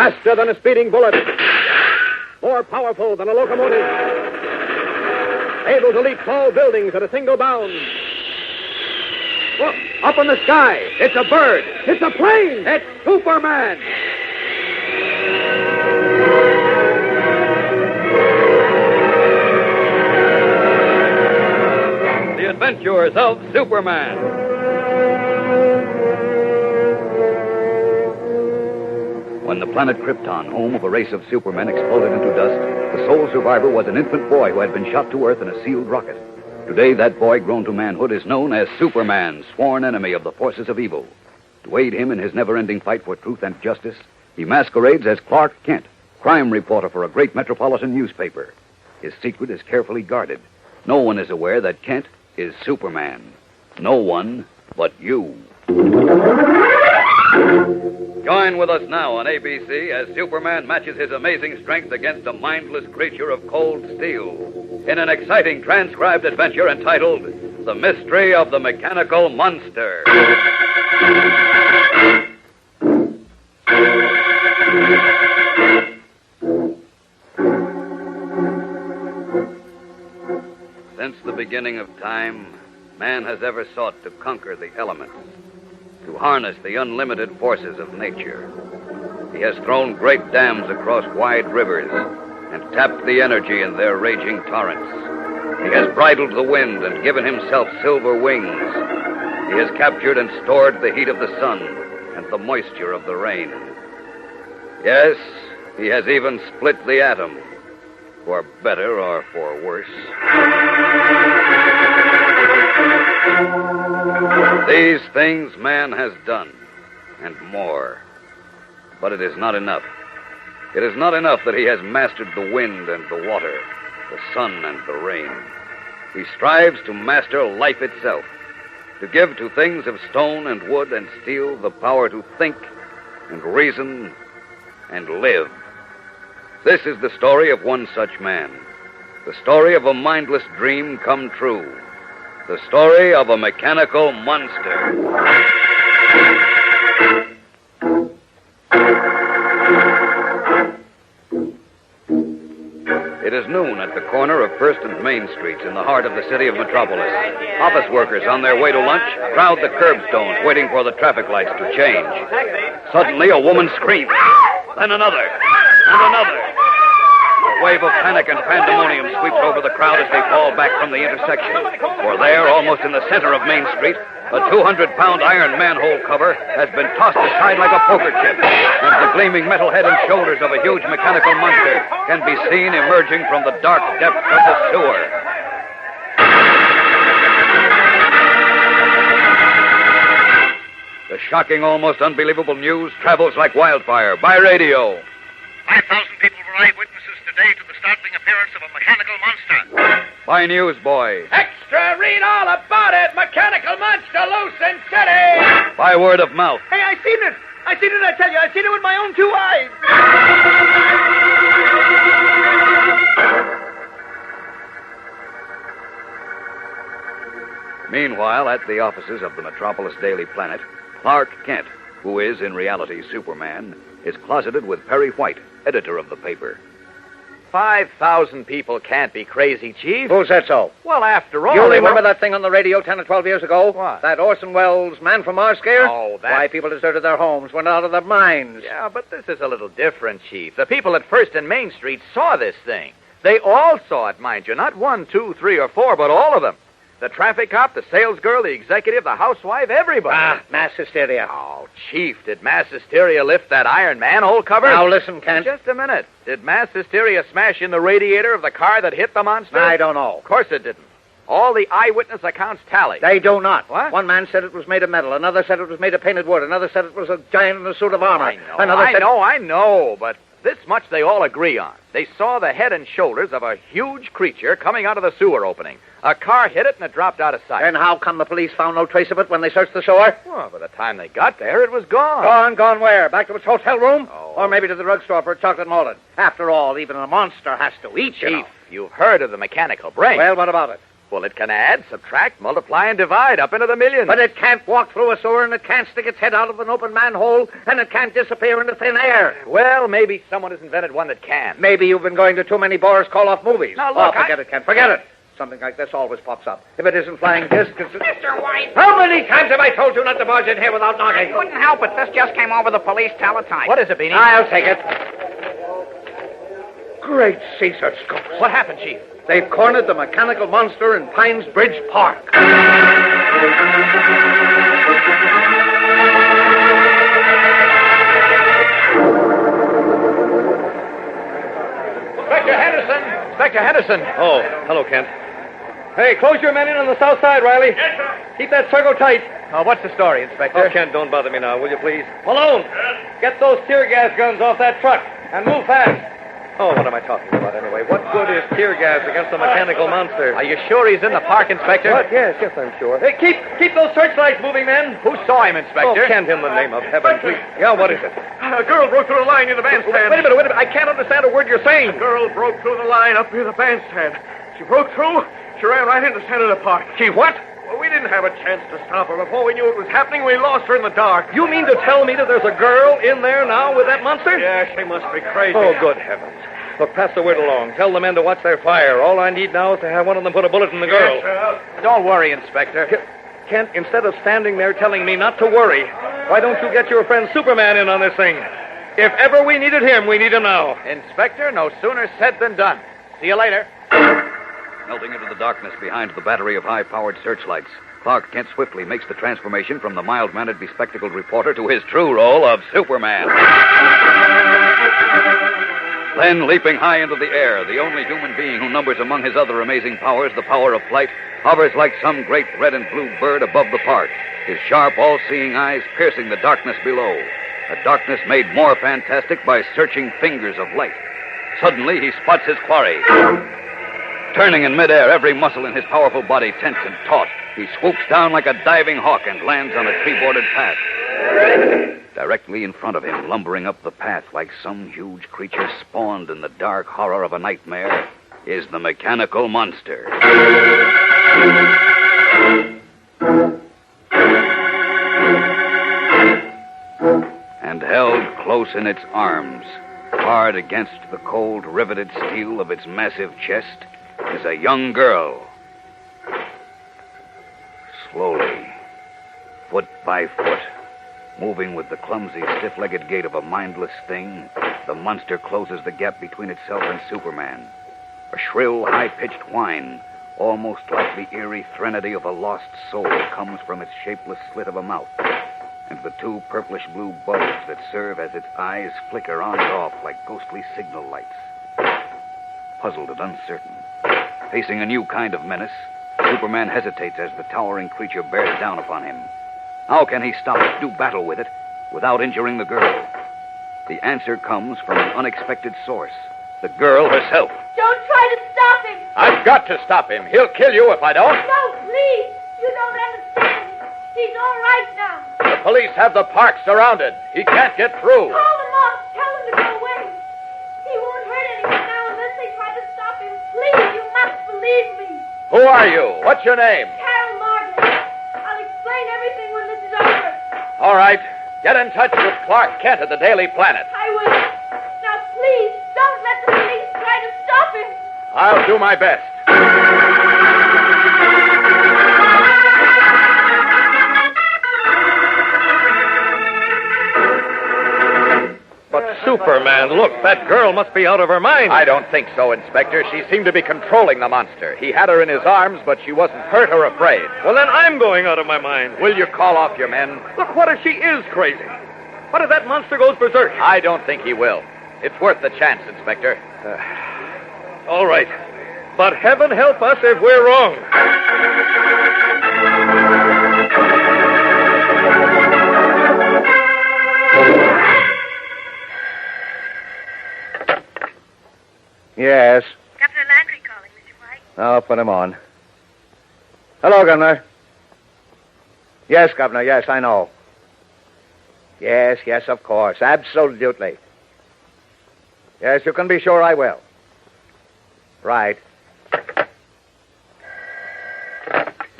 Faster than a speeding bullet. More powerful than a locomotive. Able to leap tall buildings at a single bound. Look, up in the sky. It's a bird. It's a plane. It's Superman. The Adventures of Superman. When the planet Krypton, home of a race of supermen, exploded into dust, the sole survivor was an infant boy who had been shot to Earth in a sealed rocket. Today, that boy, grown to manhood, is known as Superman, sworn enemy of the forces of evil. To aid him in his never-ending fight for truth and justice, he masquerades as Clark Kent, crime reporter for a great metropolitan newspaper. His secret is carefully guarded. No one is aware that Kent is Superman. No one but you. Join with us now on ABC as Superman matches his amazing strength against a mindless creature of cold steel in an exciting transcribed adventure entitled The Mystery of the Mechanical Monster. Since the beginning of time, man has ever sought to conquer the elements, to harness the unlimited forces of nature. He has thrown great dams across wide rivers and tapped the energy in their raging torrents. He has bridled the wind and given himself silver wings. He has captured and stored the heat of the sun and the moisture of the rain. Yes, he has even split the atom, for better or for worse. These things man has done, and more. But it is not enough. It is not enough that he has mastered the wind and the water, the sun and the rain. He strives to master life itself, to give to things of stone and wood and steel the power to think and reason and live. This is the story of one such man, the story of a mindless dream come true. The story of a mechanical monster. It is noon at the corner of First and Main Streets in the heart of the city of Metropolis. Office workers on their way to lunch crowd the curbstones waiting for the traffic lights to change. Suddenly, a woman screams. Then another. And another. A wave of panic and pandemonium sweeps over the crowd as they fall back from the intersection. For there, almost in the center of Main Street, a 200-pound iron manhole cover has been tossed aside like a poker chip, and the gleaming metal head and shoulders of a huge mechanical monster can be seen emerging from the dark depths of the sewer. The shocking, almost unbelievable news travels like wildfire by radio. 5,000 people were eyewitnesses today to the startling appearance of a mechanical monster. By newsboy. Extra, read all about it. Mechanical monster loose in city. By word of mouth. Hey, I seen it, I tell you. I seen it with my own two eyes. Meanwhile, at the offices of the Metropolis Daily Planet, Clark Kent, who is in reality Superman, is closeted with Perry White, editor of the paper. 5,000 people can't be crazy, Chief. Who said so? Well, after all... You remember that thing on the radio 10 or 12 years ago? What? That Orson Welles Man from Mars scare? Oh, that... Why people deserted their homes, went out of their minds. Yeah, but this is a little different, Chief. The people at First and Main Street saw this thing. They all saw it, mind you. Not 1, 2, 3, or 4, but all of them. The traffic cop, the sales girl, the executive, the housewife, everybody. Mass hysteria. Oh, Chief, did mass hysteria lift that iron manhole cover? Now listen, Kent. Just a minute. Did mass hysteria smash in the radiator of the car that hit the monster? I don't know. Of course it didn't. All the eyewitness accounts tally. They do not. What? One man said it was made of metal. Another said it was made of painted wood. Another said it was a giant in a suit of armor. I know, but this much they all agree on. They saw the head and shoulders of a huge creature coming out of the sewer opening. A car hit it and it dropped out of sight. And how come the police found no trace of it when they searched the sewer? Well, by the time they got there, it was gone. Gone where? Back to its hotel room? Oh. Or maybe to the drugstore for a chocolate mullet? After all, even a monster has to eat, Chief, you've heard of the mechanical brain. Well, what about it? Well, it can add, subtract, multiply, and divide up into the millions. But it can't walk through a sewer, and it can't stick its head out of an open manhole, and it can't disappear into thin air. Well, maybe someone has invented one that can. Maybe you've been going to too many Boris Karloff movies. Now, look, forget it, Kent. Forget it. Something like this always pops up. If it isn't flying disc, it's... Mr. White! How many times have I told you not to barge in here without knocking? Couldn't help it. This just came over the police teletype. What is it, Beanie? I'll take it. Great Caesar scopes. What happened, Chief? They've cornered the mechanical monster in Pines Bridge Park. Inspector Henderson! Inspector Henderson! Oh, hello, Kent. Hey, close your men in on the south side, Riley. Yes, sir. Keep that circle tight. Oh, what's the story, Inspector? Oh, Kent, don't bother me now, will you, please? Malone, get those tear gas guns off that truck and move fast. Oh, what am I talking about anyway? What good is tear gas against a mechanical monster? Are you sure he's in the park, Inspector? What? Yes, I'm sure. Hey, keep those searchlights moving, men. Who saw him, Inspector? Oh, Kent, in the name of heaven, please. Yeah, what is it? A girl broke through the line near the bandstand. Wait a minute. I can't understand a word you're saying. A girl broke through the line up near the bandstand. She broke through. She ran right into the center of the park. She what? Well, we didn't have a chance to stop her. Before we knew it was happening, we lost her in the dark. You mean to tell me that there's a girl in there now with that monster? Yeah, she must be crazy. Oh, good heavens. Look, pass the word along. Tell the men to watch their fire. All I need now is to have one of them put a bullet in the girl. Yes, sir. Don't worry, Inspector. Kent, instead of standing there telling me not to worry, why don't you get your friend Superman in on this thing? If ever we needed him, we need him now. Inspector, no sooner said than done. See you later. Melting into the darkness behind the battery of high-powered searchlights, Clark Kent swiftly makes the transformation from the mild-mannered, bespectacled reporter to his true role of Superman. Then, leaping high into the air, the only human being who numbers among his other amazing powers the power of flight, hovers like some great red and blue bird above the park, his sharp, all-seeing eyes piercing the darkness below, a darkness made more fantastic by searching fingers of light. Suddenly, he spots his quarry. Turning in midair, every muscle in his powerful body tense and taut, he swoops down like a diving hawk and lands on a tree-bordered path. Directly in front of him, lumbering up the path like some huge creature spawned in the dark horror of a nightmare, is the mechanical monster. And held close in its arms, hard against the cold, riveted steel of its massive chest, is a young girl. Slowly, foot by foot, moving with the clumsy, stiff-legged gait of a mindless thing, the monster closes the gap between itself and Superman. A shrill, high-pitched whine, almost like the eerie threnody of a lost soul, comes from its shapeless slit of a mouth, and the two purplish-blue bulbs that serve as its eyes flicker on and off like ghostly signal lights. Puzzled and uncertain, facing a new kind of menace, Superman hesitates as the towering creature bears down upon him. How can he stop it, do battle with it, without injuring the girl? The answer comes from an unexpected source, the girl herself. Don't try to stop him. I've got to stop him. He'll kill you if I don't. No, please. You don't understand. He's all right now. The police have the park surrounded. He can't get through. Call him off. Tell him to go away. He won't hurt anyone now unless they try to stop him. Please, you must believe me. Who are you? What's your name? Carol Martin. I'll explain everything when this is over. All right. Get in touch with Clark Kent at the Daily Planet. I will. Now, please, don't let the police try to stop him. I'll do my best. But Superman, look, that girl must be out of her mind. I don't think so, Inspector. She seemed to be controlling the monster. He had her in his arms, but she wasn't hurt or afraid. Well, then I'm going out of my mind. Will you call off your men? Look, what if she is crazy? What if that monster goes berserk? I don't think he will. It's worth the chance, Inspector. All right. But heaven help us if we're wrong. Yes. Governor Landry calling, Mr. White. I'll put him on. Hello, Governor. Yes, Governor, yes, I know. Yes, of course. Absolutely. Yes, you can be sure I will. Right.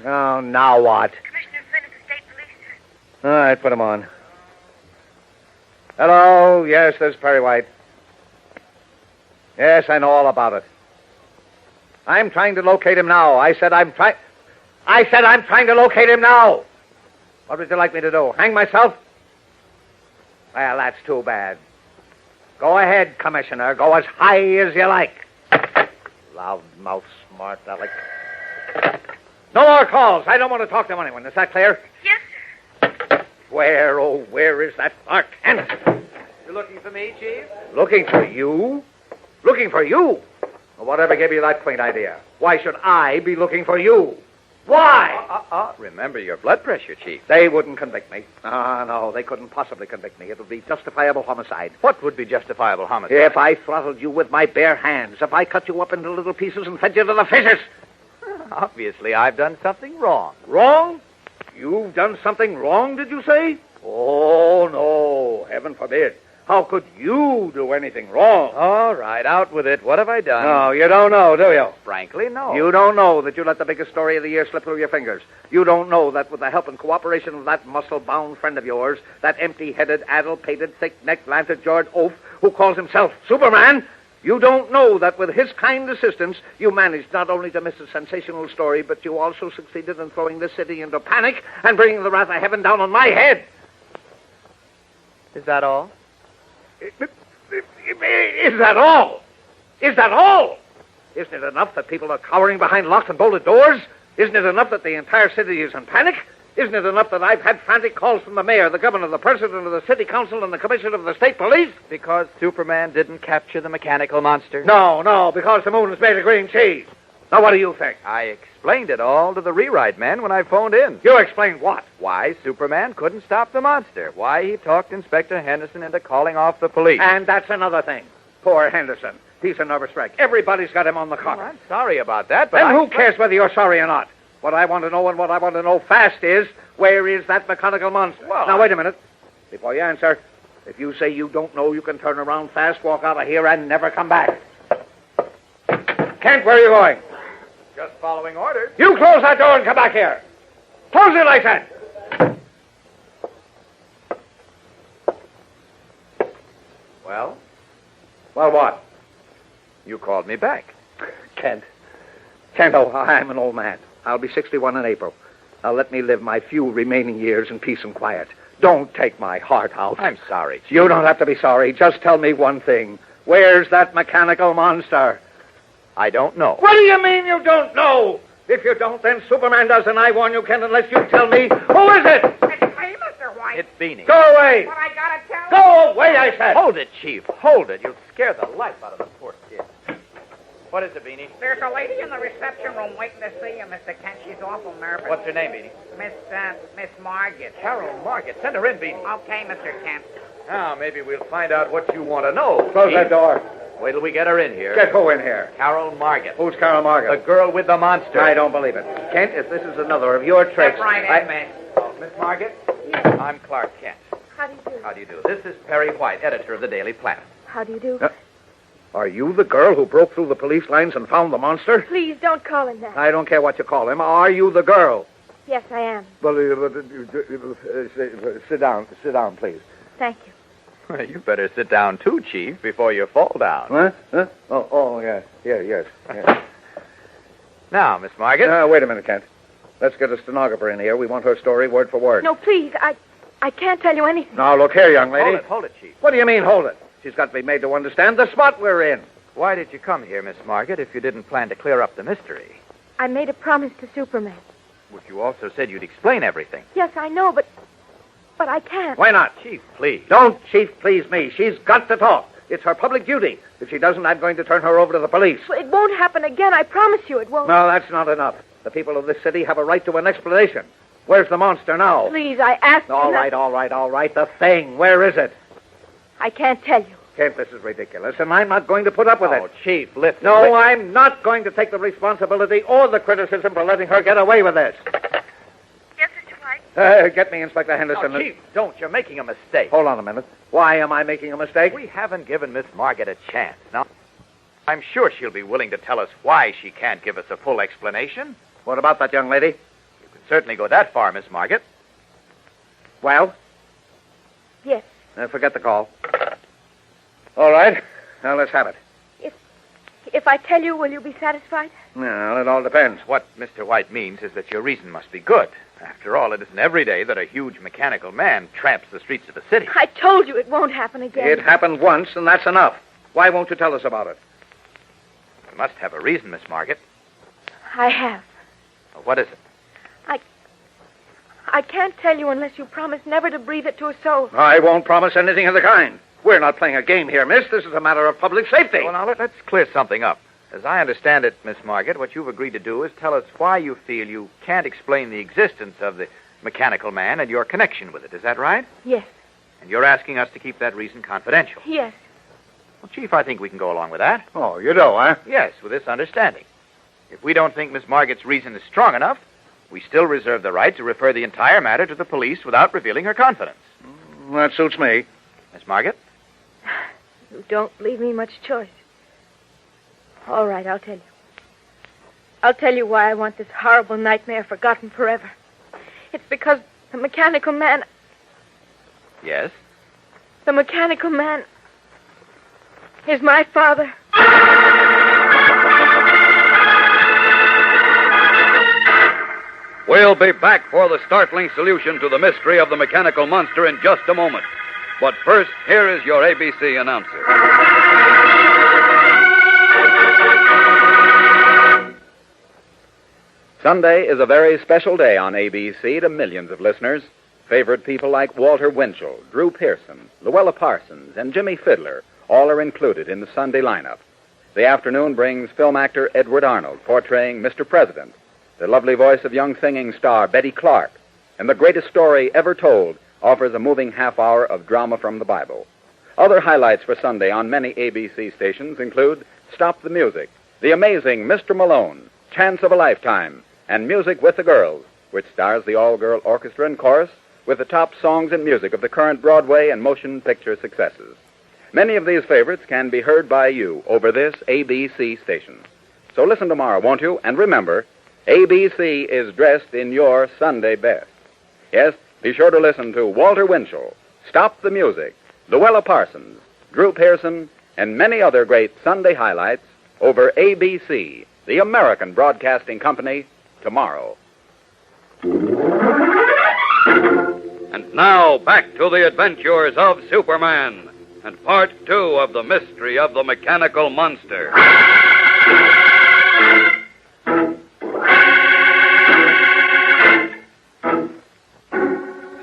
Oh, now what? Commissioner Flynn of the State Police, sir. All right, put him on. Hello, yes, this is Perry White. Yes, I know all about it. I'm trying to locate him now. I said I'm trying to locate him now. What would you like me to do? Hang myself? Well, that's too bad. Go ahead, Commissioner. Go as high as you like. Loudmouth, smart aleck. No more calls. I don't want to talk to anyone. Is that clear? Yes, sir. Where is that Clark Kent? You looking for me, Chief? Looking for you? Looking for you? Well, whatever gave you that quaint idea? Why should I be looking for you? Why? Remember your blood pressure, Chief. They wouldn't convict me. No, they couldn't possibly convict me. It would be justifiable homicide. What would be justifiable homicide? If I throttled you with my bare hands, if I cut you up into little pieces and fed you to the fishes. Obviously, I've done something wrong. Wrong? You've done something wrong, did you say? Oh, no. Heaven forbid. How could you do anything wrong? All right, out with it. What have I done? No, you don't know, do you? Frankly, no. You don't know that you let the biggest story of the year slip through your fingers. You don't know that with the help and cooperation of that muscle-bound friend of yours, that empty-headed, addle-pated, thick-necked, lantern-jawed oaf who calls himself Superman, you don't know that with his kind assistance, you managed not only to miss a sensational story, but you also succeeded in throwing this city into panic and bringing the wrath of heaven down on my head. Is that all? Is that all? Is that all? Isn't it enough that people are cowering behind locked and bolted doors? Isn't it enough that the entire city is in panic? Isn't it enough that I've had frantic calls from the mayor, the governor, the president of the city council, and the commissioner of the state police? Because Superman didn't capture the mechanical monster? No, because the moon is made of green cheese. Now, what do you think? I explained it all to the rewrite men when I phoned in. You explained what? Why Superman couldn't stop the monster. Why he talked Inspector Henderson into calling off the police. And that's another thing. Poor Henderson. He's a nervous wreck. Everybody's got him on the clock. I'm sorry about that, but then who cares whether you're sorry or not? What I want to know and what I want to know fast is, where is that mechanical monster? Well, now, wait a minute. Before you answer, if you say you don't know, you can turn around fast, walk out of here, and never come back. Kent, where are you going? Just following orders. You close that door and come back here. Close it, I said. Well? Well, what? You called me back. Kent, I'm an old man. I'll be 61 in April. Now let me live my few remaining years in peace and quiet. Don't take my heart out. I'm sorry, Chief. You don't have to be sorry. Just tell me one thing. Where's that mechanical monster? I don't know. What do you mean you don't know? If you don't, then Superman does, and I warn you, Kent, unless you tell me. Who is it? It's me, Mr. White. It's Beanie. Go away. What I gotta tell you? Go away, I said. Hold it, Chief. Hold it. You'll scare the life out of the poor kid. What is it, Beanie? There's a lady in the reception room waiting to see you, Mr. Kent. She's awful nervous. What's her name, Beanie? Miss Margit. Carol Margit. Send her in, Beanie. Okay, Mr. Kent. Now, maybe we'll find out what you want to know. Close that door. Wait till we get her in here. Get who in here? Carol Margit. Who's Carol The Margit? girl with the monster. I don't believe it. Kent, if this is another of your tricks... Step right in, miss. Oh, Miss Margit? I'm Clark Kent. How do you do? How do you do? This is Perry White, editor of the Daily Planet. How do you do? Are you the girl who broke through the police lines and found the monster? Please don't call him that. I don't care what you call him. Are you the girl? Yes, I am. Well, sit down, please. Thank you. Well, you better sit down, too, Chief, before you fall down. Huh? Oh, yes. Yes. Now, Miss Margit. Wait a minute, Kent. Let's get a stenographer in here. We want her story word for word. No, please. I can't tell you anything. Now, look here, young lady. Hold it, Chief. What do you mean, hold it? She's got to be made to understand the spot we're in. Why did you come here, Miss Margit, if you didn't plan to clear up the mystery? I made a promise to Superman. But you also said you'd explain everything. Yes, I know, but I can't. Why not? Chief, please. Don't Chief please me. She's got to talk. It's her public duty. If she doesn't, I'm going to turn her over to the police. It won't happen again. I promise you it won't. No, that's not enough. The people of this city have a right to an explanation. Where's the monster now? Please, I ask you. All right. The thing. Where is it? I can't tell you. Kent, this is ridiculous, and I'm not going to put up with Oh, it. Chief, listen. No, I'm not going to take the responsibility or the criticism for letting her get away with this. Yes, Mr. White? Get me Inspector Henderson. No, Chief, don't. You're making a mistake. Hold on a minute. Why am I making a mistake? We haven't given Miss Margit a chance. Now, I'm sure she'll be willing to tell us why she can't give us a full explanation. What about that young lady? certainly go that far, Miss Margaret. Well, Yes. forget the call. All right. Now, let's have it. If I tell you, will you be satisfied? Well, it all depends. What Mr. White means is that your reason must be good. After all, it isn't every day that a huge mechanical man tramps the streets of the city. I told you it won't happen again. It happened once, and that's enough. Why won't you tell us about it? You must have a reason, Miss Margaret. I have. What is it? I can't tell you unless you promise never to breathe it to a soul. I won't promise anything of the kind. We're not playing a game here, miss. This is a matter of public safety. Well, now, let's clear something up. As I understand it, Miss Margaret, what you've agreed to do is tell us why you feel you can't explain the existence of the mechanical man and your connection with it. Is that right? Yes. And you're asking us to keep that reason confidential. Yes. Well, Chief, I think we can go along with that. Oh, you do, huh? Yes, with this understanding. If we don't think Miss Margaret's reason is strong enough, we still reserve the right to refer the entire matter to the police without revealing her confidence. That suits me. Miss Margaret? You don't leave me much choice. All right, I'll tell you. I'll tell you why I want this horrible nightmare forgotten forever. It's because the mechanical man... Yes? The mechanical man is my father. We'll be back for the startling solution to the mystery of the mechanical monster in just a moment. But first, here is your ABC announcer. Sunday is a very special day on ABC to millions of listeners. Favorite people like Walter Winchell, Drew Pearson, Luella Parsons, and Jimmy Fiddler all are included in the Sunday lineup. The afternoon brings film actor Edward Arnold portraying Mr. President, the lovely voice of young singing star Betty Clark, and the greatest story ever told offers a moving half hour of drama from the Bible. Other highlights for Sunday on many ABC stations include Stop the Music, The Amazing Mr. Malone, Chance of a Lifetime, and Music with the Girls, which stars the all-girl orchestra and chorus with the top songs and music of the current Broadway and motion picture successes. Many of these favorites can be heard by you over this ABC station. So listen tomorrow, won't you? And remember, ABC is dressed in your Sunday best. Yes, be sure to listen to Walter Winchell, Stop the Music, Luella Parsons, Drew Pearson, and many other great Sunday highlights over ABC, the American Broadcasting Company, tomorrow. And now, back to the adventures of Superman and part 2 of the mystery of the mechanical monster.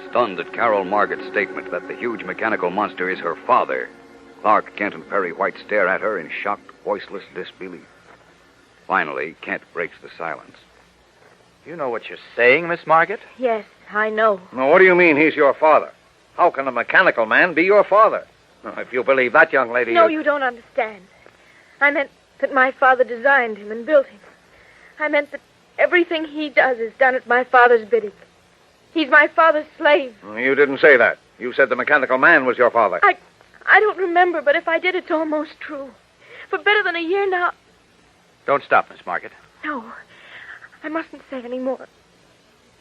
Stunned at Carol Margaret's statement that the huge mechanical monster is her father, Clark Kent and Perry White stare at her in shocked, voiceless disbelief. Finally, Kent breaks the silence. You know what you're saying, Miss Margaret? Yes, I know. Now, what do you mean he's your father? How can a mechanical man be your father? If you believe that, young lady... No, you don't understand. I meant that my father designed him and built him. I meant that everything he does is done at my father's bidding. He's my father's slave. You didn't say that. You said the mechanical man was your father. I don't remember, but if I did, it's almost true. For better than a year now... Don't stop, Miss Margaret. No, I mustn't say any more.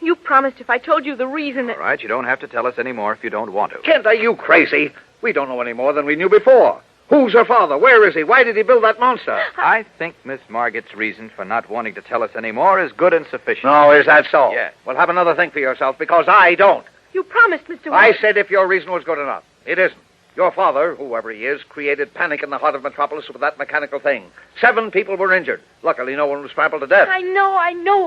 You promised if I told you the reason that... All right, you don't have to tell us any more if you don't want to. Kent, are you crazy? We don't know any more than we knew before. Who's her father? Where is he? Why did he build that monster? I think Miss Margaret's reason for not wanting to tell us any more is good and sufficient. No, is that so? Yes. Well, have another think for yourself, because I don't. You promised, Mr. I White. said if your reason was good enough. It isn't. Your father, whoever he is, created panic in the heart of Metropolis with that mechanical thing. 7 people were injured. Luckily, no one was trampled to death. I know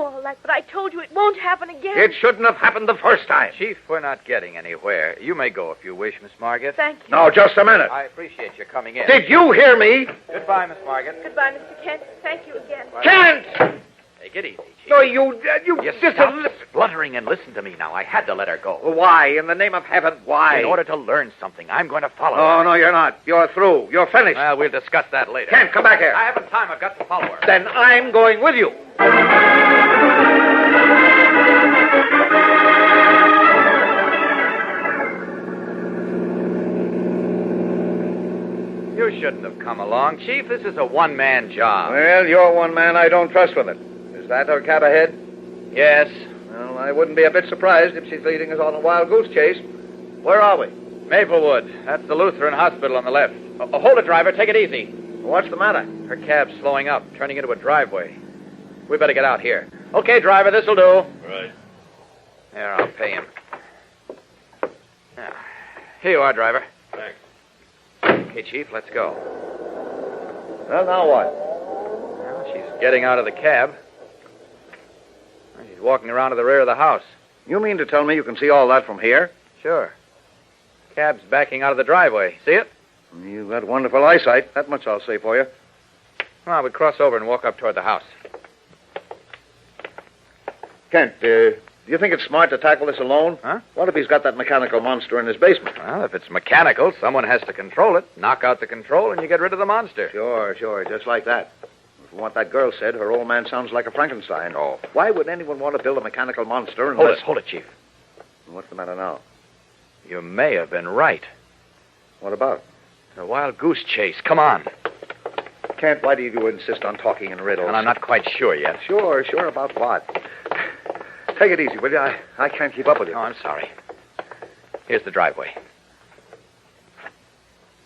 all that, but I told you it won't happen again. It shouldn't have happened the first time. Chief, we're not getting anywhere. You may go if you wish, Miss Margaret. Thank you. Now, just a minute. I appreciate your coming in. Did you hear me? Goodbye, Miss Margaret. Goodbye, Mr. Kent. Thank you again. Kent! Take it easy, Chief. No, you Just stop spluttering and listen to me now. I had to let her go. Why? In the name of heaven, why? In order to learn something, I'm going to follow Oh, her. no, you're not. You're through. You're finished. Well, we'll discuss that later. Kent, come back here. I haven't time. I've got to follow her. Then I'm going with you. You shouldn't have come along, Chief. This is a one-man job. Well, you're one man I don't trust with it. Is that her cab ahead? Yes. Well, I wouldn't be a bit surprised if she's leading us on a wild goose chase. Where are we? Maplewood. That's the Lutheran Hospital on the left. Hold it, driver. Take it easy. What's the matter? Her cab's slowing up, turning into a driveway. We better get out here. Okay, driver, this'll do. Right. There, I'll pay him. Here you are, driver. Thanks. Okay, Chief, let's go. Well, now what? Well, she's getting out of the cab. She's walking around to the rear of the house. You mean to tell me you can see all that from here? Sure. Cab's backing out of the driveway. See it? You've got wonderful eyesight. That much I'll say for you. Come on, we cross over and walk up toward the house. Kent, do you think it's smart to tackle this alone? Huh? What if he's got that mechanical monster in his basement? Well, if it's mechanical, someone has to control it. Knock out the control and you get rid of the monster. Sure, just like that. From what that girl said, her old man sounds like a Frankenstein. Oh. Why would anyone want to build a mechanical monster Hold unless... it, Chief. What's the matter now? You may have been right. What about? The wild goose chase. Come on. Kent, why do you insist on talking in riddles? And I'm not quite sure yet. Sure about what? Take it easy, will you? I can't keep up with you. Oh, I'm sorry. Here's the driveway.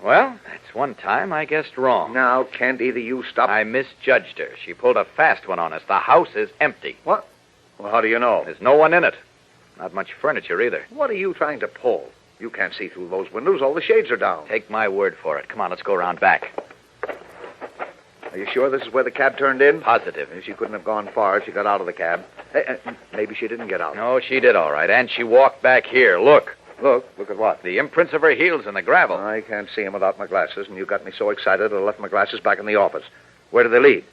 Well, that's one time I guessed wrong. Now, Kent, either you stop... I misjudged her. She pulled a fast one on us. The house is empty. What? Well, how do you know? There's no one in it. Not much furniture either. What are you trying to pull? You can't see through those windows. All the shades are down. Take my word for it. Come on, let's go around back. Are you sure this is where the cab turned in? Positive. She couldn't have gone far if she got out of the cab. Maybe she didn't get out. No, she did all right. And she walked back here. Look. Look at what? The imprints of her heels in the gravel. I can't see them without my glasses, and you got me so excited I left my glasses back in the office. Where do they lead?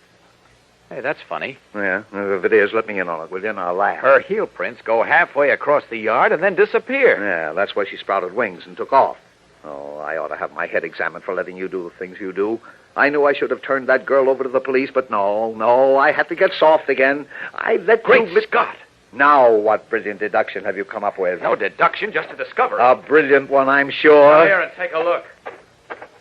Hey, that's funny. Yeah, if it is, let me in on it, will you? And I'll laugh. Her heel prints go halfway across the yard and then disappear. Yeah, that's why she sprouted wings and took off. Oh, I ought to have my head examined for letting you do the things you do. I knew I should have turned that girl over to the police, but no, I had to get soft again. I let Great you... Scott! Now, what brilliant deduction have you come up with? No deduction, just a discovery. A brilliant one, I'm sure. Come here and take a look.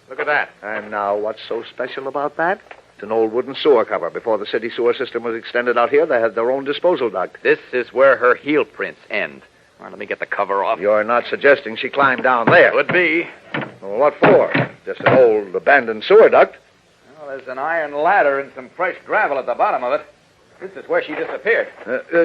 Look at that. And now, what's so special about that? It's an old wooden sewer cover. Before the city sewer system was extended out here, they had their own disposal duct. This is where her heel prints end. Well, let me get the cover off. You're not suggesting she climbed down there? Would be. Well, what for? Just an old abandoned sewer duct? Well, there's an iron ladder and some fresh gravel at the bottom of it. This is where she disappeared.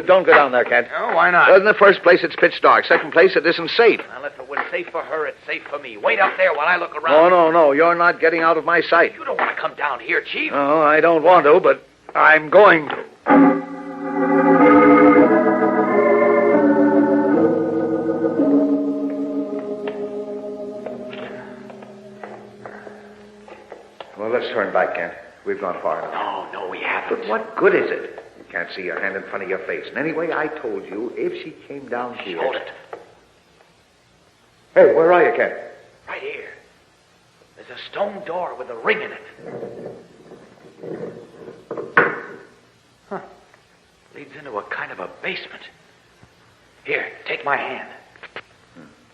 Don't go down there, Kent. Oh, why not? Well, in the first place, it's pitch dark. Second place, it isn't safe. Well, if it was safe for her, it's safe for me. Wait up there while I look around. No. You're not getting out of my sight. You don't want to come down here, Chief. Oh, I don't want to, but I'm going to. Well, let's turn back, Kent. We've gone far enough. No, we haven't. But what good is it? You can't see your hand in front of your face. And anyway, I told you, if she came down here... Hold it. Hey, where are you, Kent? Right here. There's a stone door with a ring in it. Huh. Leads into a kind of a basement. Here, take my hand.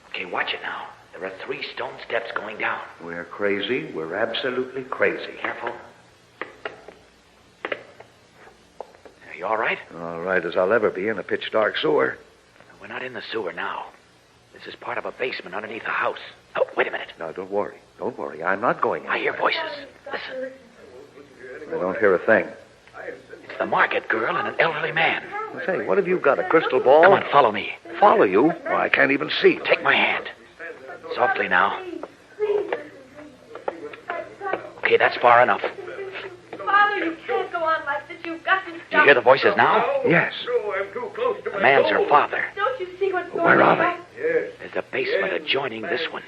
Okay, watch it now. There are 3 stone steps going down. We're crazy. We're absolutely crazy. Careful. Are you all right? All right as I'll ever be in a pitch-dark sewer. We're not in the sewer now. This is part of a basement underneath a house. Oh, wait a minute. Now, don't worry. I'm not going anywhere. I hear voices. Listen. I don't hear a thing. It's the market girl and an elderly man. Say, what have you got, a crystal ball? Come on, follow me. Follow you? Well, I can't even see. Take my hand. Softly now. Okay, that's far enough. Father, you can't go on like this. You've got to stop. Do you hear the voices now? Yes. I'm too close to The man's her father. Don't you see what's going Where on? are There's a basement adjoining this one.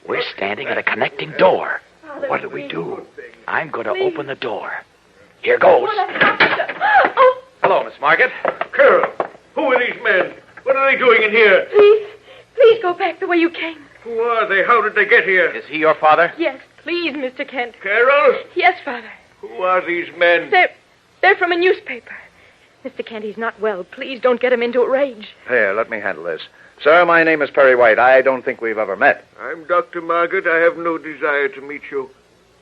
We're standing at a connecting door. Father, What do we do? I'm going to open the door. Here goes. Oh, Hello, Miss Margaret. Carol, who are these men? What are they doing in here? please go back the way you came. Who are they? How did they get here? Is he your father? Yes, please, Mr. Kent. Carol, Yes, Father. who are these men? They're from a newspaper. Mr. Kent, he's not well. Please don't get him into a rage. Here, let me handle this. Sir, my name is Perry White. I don't think we've ever met. I'm Dr. Margaret. I have no desire to meet you.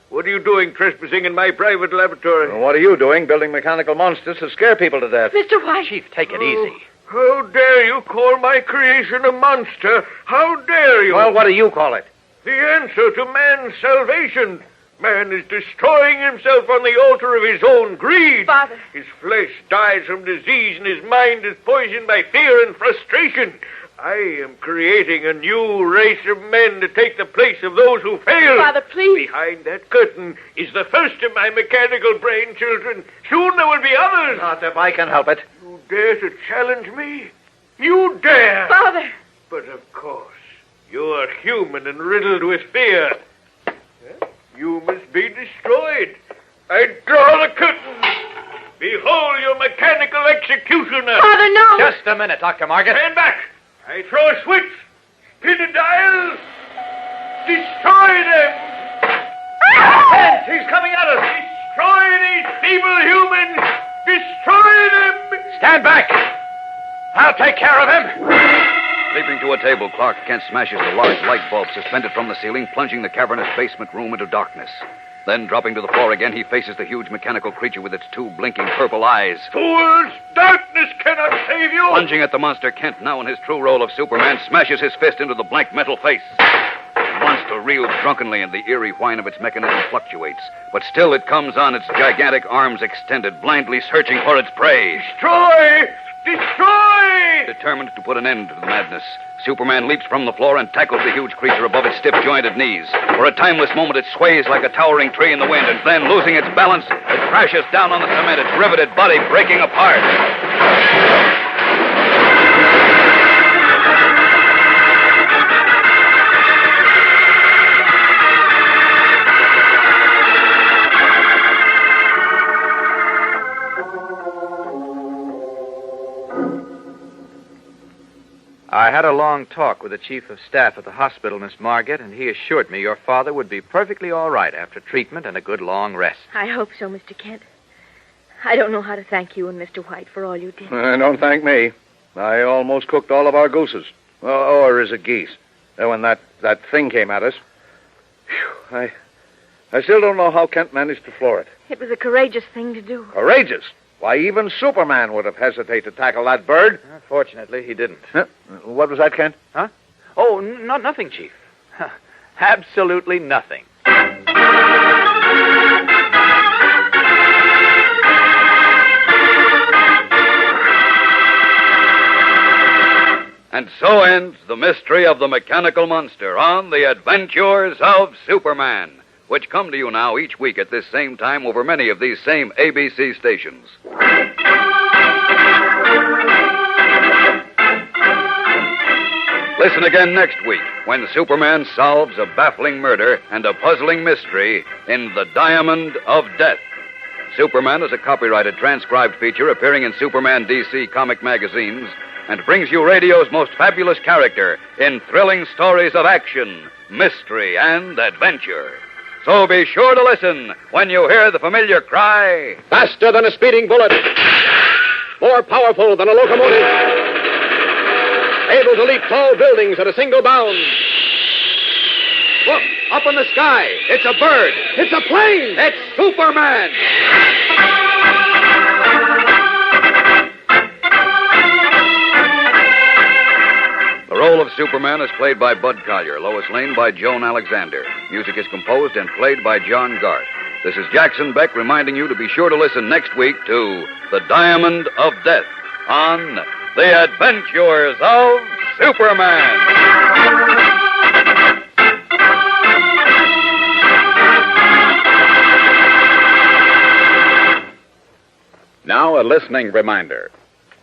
What are you doing trespassing in my private laboratory? Well, what are you doing, building mechanical monsters to scare people to death? Mr. White. Chief, take it easy. How dare you call my creation a monster? How dare you? Well, what do you call it? The answer to man's salvation. Man is destroying himself on the altar of his own greed. Father. His flesh dies from disease and his mind is poisoned by fear and frustration. I am creating a new race of men to take the place of those who failed. Father, please. Behind that curtain is the first of my mechanical brain children. Soon there will be others. Not if I can help it. You dare to challenge me? You dare! Father. But of course, you are human and riddled with fear. You must be destroyed. I draw the curtain. Behold your mechanical executioner. Father, no. Just a minute, Dr. Margaret. Stand back. I throw a switch. Spin a dial. Destroy them. He's coming at us. Destroy these feeble humans. Destroy them. Stand back. I'll take care of him. Leaping to a table, Clark Kent smashes the large light bulb suspended from the ceiling, plunging the cavernous basement room into darkness. Then, dropping to the floor again, he faces the huge mechanical creature with its two blinking purple eyes. Fools! Darkness cannot save you! Plunging at the monster, Kent, now in his true role of Superman, smashes his fist into the blank metal face. The monster reels drunkenly, and the eerie whine of its mechanism fluctuates. But still it comes on, its gigantic arms extended, blindly searching for its prey. Destroy! Destroy! Determined to put an end to the madness, Superman leaps from the floor and tackles the huge creature above its stiff-jointed knees. For a timeless moment, it sways like a towering tree in the wind, and then, losing its balance, it crashes down on the cement, its riveted body breaking apart. I had a long talk with the chief of staff at the hospital, Miss Margaret, and he assured me your father would be perfectly all right after treatment and a good long rest. I hope so, Mr. Kent. I don't know how to thank you and Mr. White for all you did. Don't thank me. I almost cooked all of our gooses. Or is it geese? When that thing came at us. Phew, I still don't know how Kent managed to floor it. It was a courageous thing to do. Courageous? Why, even Superman would have hesitated to tackle that bird. Fortunately, he didn't. Huh? What was that, Kent? Huh? Oh, nothing, Chief. Absolutely nothing. And so ends the mystery of the mechanical monster on The Adventures of Superman, which come to you now each week at this same time over many of these same ABC stations. Listen again next week when Superman solves a baffling murder and a puzzling mystery in The Diamond of Death. Superman is a copyrighted transcribed feature appearing in Superman DC comic magazines and brings you radio's most fabulous character in thrilling stories of action, mystery, and adventure. So be sure to listen when you hear the familiar cry, faster than a speeding bullet, more powerful than a locomotive, able to leap tall buildings at a single bound. Look, up in the sky. It's a bird. It's a plane. It's Superman. The role of Superman is played by Bud Collyer, Lois Lane by Joan Alexander. Music is composed and played by John Gart. This is Jackson Beck reminding you to be sure to listen next week to The Diamond of Death on The Adventures of Superman. Now a listening reminder.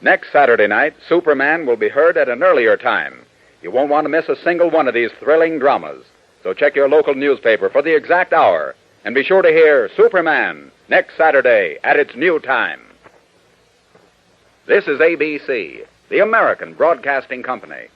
Next Saturday night, Superman will be heard at an earlier time. You won't want to miss a single one of these thrilling dramas. So check your local newspaper for the exact hour. And be sure to hear Superman next Saturday at its new time. This is ABC, the American Broadcasting Company.